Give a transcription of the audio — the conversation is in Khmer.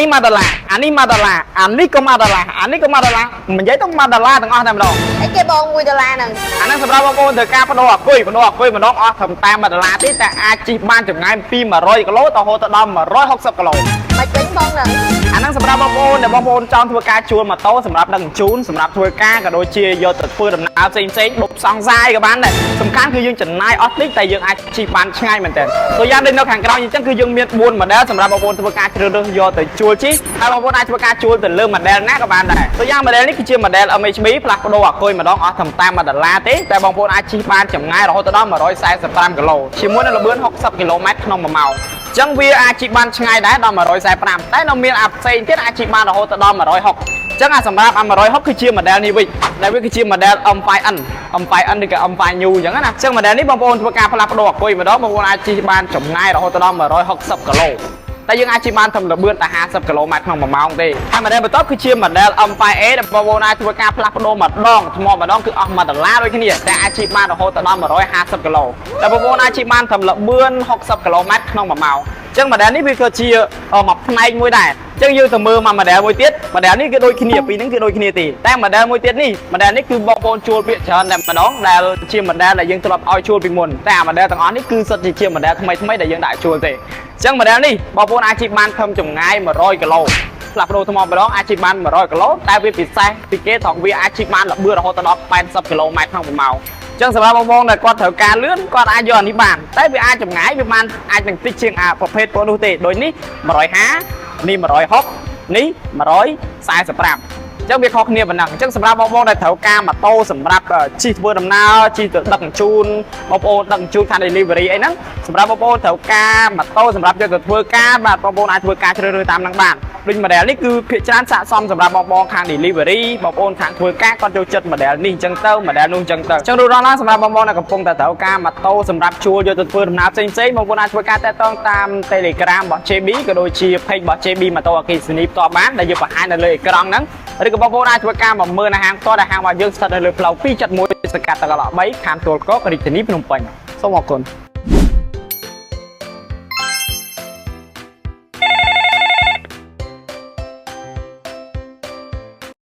នេះមកដុល្លារអានេះមកដុល្លារអានេះក៏មកដុល្លារអានេះក៏មកដុល្លារមិននិយាយទៅមកដុល្លារទាំងអស់តែម្ដង អីគេបង1ដុល្លារហ្នឹង អាហ្នឹងសម្រាប់បងប្អូនធ្វើការបដូរអាគុយម្ដងអស់ត្រឹមតែ1ដុល្លារទេតែអាចជិះបានចម្ងាយពី100គីឡូទៅរហូតដល់160គីឡូ មិនពេញបងហ្នឹង អាហ្នឹងសម្រាប់បងប្អូនដែលបងប្អូនចង់ធ្វើការជួលម៉ូតូសម្រាប់ដឹកជញ្ជូនសម្រាប់ធ្វើការក៏ដូចជាយកទៅធ្វើដំណើរផ្សេងបុកសង្សាយក៏បានដែរសំខាន់គឺយើងចំណាយអស់តិចតែយើងអាចជិះបានឆ្ងាយមែនទែនตัวយ៉ាងដូចនៅខាងក្រោយអញ្ចឹងគឺយើងមាន4 model សម្រាប់បងប្អូនធ្វើការជ្រើសរើសយកទៅជួលជិះហើយបងប្អូនអាចធ្វើការជួលទៅលើ model ណាក៏បានដែរตัวយ៉ាង model នេះគឺជា model MHB ផ្លាស់ប្ដូរអាគុយម្ដងអស់ត្រឹមតែ1ដុល្លារទេតែបងប្អូនអាចជិះបានចម្ងាយរហូតដល់145គីឡូជាមួយនឹងល្បឿន60គីឡូម៉ែត្រក្នុង1ម៉ោងចឹងវាអាចជិះបានឆ្ងាយដែរដល់145តែនៅមានអាផ្សេងទៀតអាចជិះបានរហូតដល់160ចឹងអាសម្រាប់អា160គឺជា model នេះវិញដែលវាគឺជា model M5N M5N ឬក៏ M5 New ចឹងណាចឹង model នេះបងប្អូនធ្វើការផ្លាស់ប្ដូរអាគុយម្ដងបងប្អូនអាចជិះបានចម្ងាយរហូតដល់160គីឡូតែយើងអាចជិះបានត្រឹមល្បឿនតែ50គីឡូម៉ែត្រក្នុង1ម៉ោងទេហើយ model បន្ទាប់គឺជា model M5A ដែលបងប្អូនអាចធ្វើការផ្លាស់ប្ដូរម្ដងថ្មម្ដងគឺអស់1ដុល្លារដូចគ្នាតែអាចជិះបានរហូតដល់150គីឡូតែបងប្អូនអាចជិះបានត្រឹមល្បឿន60គីឡូម៉ែត្រក្នុង1ម៉ោងចឹង model នេះវាក៏ជាមួយផ្នែកមួយដែរចឹងយើងទៅមើលមក model មួយទៀត model នេះគឺដូចគ្នាពីរហ្នឹងគឺដូចគ្នាទេតែ model មួយទៀតនេះ model នេះគឺបងប្អូនជួលពាក្យច្រើនតែម្ដងដែលជា model ដែលយើងធ្លាប់ឲ្យជួលពីមុនតែអា model ទាំងអស់នេះគឺសុទ្ធជា model ថ្មីដែលយើងដាក់ជួលទេចឹង model នេះបងប្អូនអាចជិះបានខំចម្ងាយ100គីឡូផ្លាស់ប្ដូរថ្មម្ដងអាចជិះបាន100គីឡូតែវាពិសេសពីគេត្រង់វាអាចជិះបានល្បឿនរហូតដល់80គីឡូម៉ែត្រក្នុង1ម៉ោងចឹងសម្រាប់បងប្អូនដែលគាត់ត្រូវការលឿនគាត់អាចយកអានេះបានតែវាអាចចម្ងាយវាបានអាចនឹងតិចជាងអាប្រភេទពណ៌នោះទេដូចនេះ150នេះ160នេះ145ចឹងវាខុសគ្នាប៉ុណ្ណឹងអញ្ចឹងសម្រាប់បងប្អូនដែលត្រូវការម៉ូតូសម្រាប់ជិះធ្វើដំណើរជិះទៅដឹកជញ្ជូនបងប្អូនដឹកជញ្ជូនខាង delivery អីហ្នឹងសម្រាប់បងប្អូនត្រូវការម៉ូតូសម្រាប់យកទៅធ្វើការបាទបងប្អូនអាចធ្វើការជ្រើសរើសតាមហ្នឹងបានដូច model នេះគឺភាគច្រើនស័ក្តិសមសម្រាប់បងប្អូនខាង delivery បងប្អូនខាងធ្វើការគាត់ចូលចិត្ត model នេះអញ្ចឹងទៅ model នោះអញ្ចឹងទៅអញ្ចឹងរួចរាល់ឡើងសម្រាប់បងប្អូនដែលកំពុងតែត្រូវការម៉ូតូសម្រាប់ជួលយកទៅធ្វើដំណើរផ្សេងបងប្អូនអាចធ្វើការតាក់ទងតាម Telegram របស់ JB ក៏ដូចជា page របស់ JB ម៉ូតូអគ្គិសនីផ្ទាល់បានដែលយើងបង្ហាញនៅលើអេក្រង់ហ្នឹងឬក៏បងប្អូនអាចធ្វើការមកមើលនៅហាងផ្ទាល់ដែលហាងរបស់យើងស្ថិតនៅលើផ្លូវ271សង្កាត់តកឡោ3ខាងទួលគោករាជធានីភ្នំពេញសូមអរគុណ